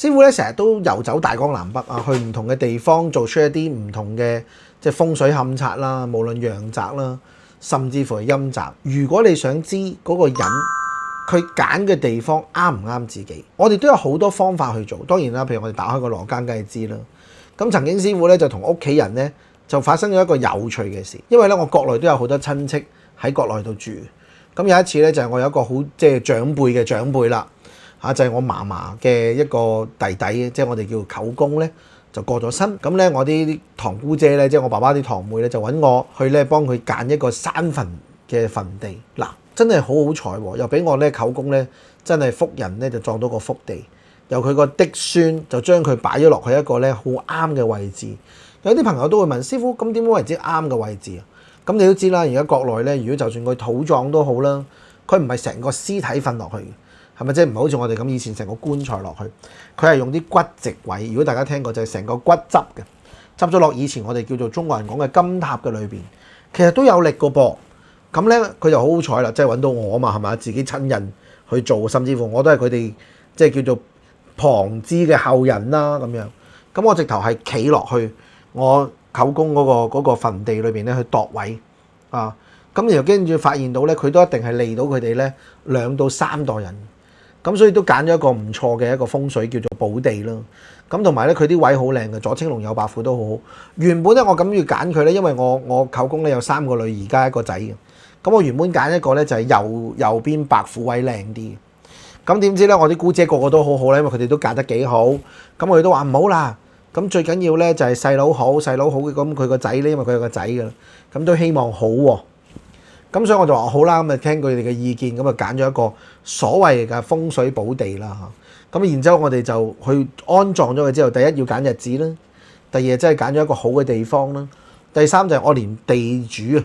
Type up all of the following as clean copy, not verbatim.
師傅咧成日都遊走大江南北啊，去唔同嘅地方做出一啲唔同嘅即係風水勘測啦，無論陽宅啦，甚至乎係陰宅。如果你想知嗰個人佢揀嘅地方啱唔啱自己，我哋都有好多方法去做。當然啦，譬如我哋打開個羅庚梗係知啦。咁曾經師傅咧就同屋企人咧就發生咗一個有趣嘅事，因為咧我國內都有好多親戚喺國內度住。咁有一次咧就係我有一個好即係長輩嘅長輩啦。就係我嫲嫲嘅一個弟弟，即係我哋叫舅公咧，就過咗身。咁咧，我啲堂姑姐咧，即係我爸爸啲堂妹咧，就揾我去咧幫佢揀一個山墳嘅墳地。嗱，真係好好彩喎，又俾我咧舅公咧，真係福人咧就撞到個福地，由佢個嫡孫就將佢擺咗落去一個咧好啱嘅位置。有啲朋友都會問師傅，咁點樣為之啱嘅位置啊？咁你都知啦，而家國內咧，如果就算佢土葬都好啦，佢唔係成個屍體瞓落去嘅。係咪即係唔係好似我哋咁以前成個棺材落去？佢係用啲骨植位。如果大家聽過就係成個骨執嘅，執咗落以前我哋叫做中國人講嘅金塔嘅裏邊，其實都有力個噃。咁咧佢就好好彩啦，即係揾到我啊嘛，係咪？自己親人去做，甚至乎我都係佢哋即係叫做旁支嘅後人啦咁樣。咁我直頭係企落去我舅公嗰個墳地裏邊咧去度位啊。咁然後跟住發現到咧，佢都一定係利到佢哋咧2到3代人。咁所以都揀咗一個唔錯嘅一個風水叫做寶地啦。咁同埋咧，佢啲位好靚嘅，左青龍右白虎都好好。原本咧我咁要揀佢咧，因為我舅公咧有3個女，而家1個仔嘅。咁我原本揀一個咧就係右邊白虎位靚啲嘅。咁點知咧我啲姑姐個個都好好咧，因為佢哋都揀得幾好。咁佢哋都話唔好啦。咁最緊要咧就係細佬好嘅，咁佢個仔咧，因為佢有個仔㗎啦，咁都希望好喎。咁所以我就話好啦，咁啊聽佢哋嘅意見，咁啊揀咗一個所謂嘅風水寶地啦嚇。咁然之後我哋就去安葬咗佢之後，第一要揀日子啦，第二真係揀咗一個好嘅地方啦，第三就係我連地主啊，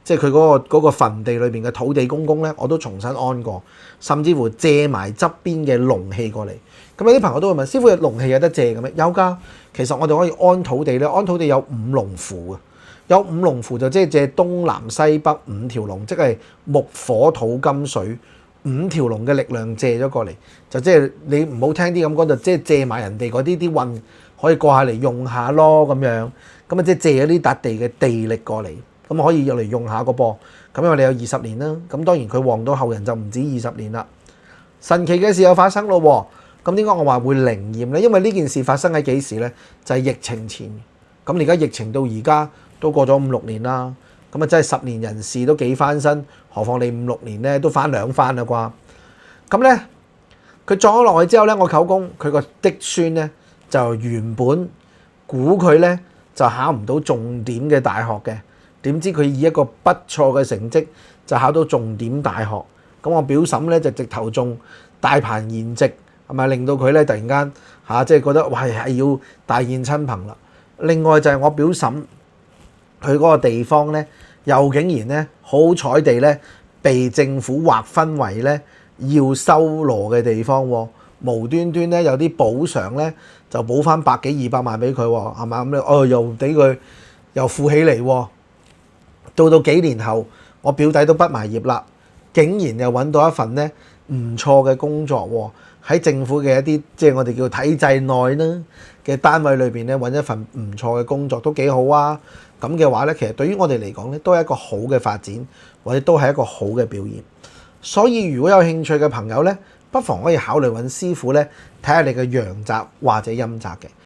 即係佢嗰個墳地裏邊嘅土地公公咧，我都重新安過，甚至乎借埋側邊嘅龍氣過嚟。咁有啲朋友都會問師傅，龍氣有得借嘅咩？有㗎，其實我哋可以安土地咧，安土地有5龍符啊。有5龍符就即係借東南西北5條龍，即係木火土金水5條龍嘅力量借咗過嚟，就即係你唔好聽啲咁講，就即係借埋人哋嗰啲運可以過下嚟用下咯咁樣，咁啊即係借咗呢笪地嘅地力過嚟，咁可以用嚟用下個噃。咁因為你有20年啦，咁當然佢旺到後人就唔止20年啦。神奇嘅事又發生咯喎，咁點解我話會靈驗呢？因為呢件事發生喺幾時呢？就係疫情前。咁而家疫情到而家都過咗5、6年啦，咁啊真係10年人事都幾翻身，何況你5、6年咧都翻2番啦啩？咁咧佢撞咗落去之後咧，我舅公佢個嫡孫咧就原本估佢咧就考唔到重點嘅大學嘅，點知佢以一個不錯嘅成績就考到重點大學。咁我表嬸咧就直頭仲大鵬筵席，係咪令到佢咧突然間即係覺得哇係要大宴親朋啦？另外就係我表嬸。佢嗰個地方咧，又竟然咧好彩地咧，被政府劃分為咧要收羅嘅地方喎，無端端咧有啲補償咧，就補翻100幾200萬俾佢喎，係嘛？咁咧又俾佢又富起嚟喎。到幾年後，我表弟都畢埋業啦，竟然又揾到一份咧唔錯嘅工作喎，喺政府嘅一啲即係我哋叫體制內啦嘅單位裏邊咧揾一份唔錯嘅工作都幾好啊！咁嘅話咧，其實對於我哋嚟講咧，都係一個好嘅發展，或者都係一個好嘅表現。所以如果有興趣嘅朋友咧，不妨可以考慮揾師傅咧睇下你嘅陽宅或者陰宅嘅。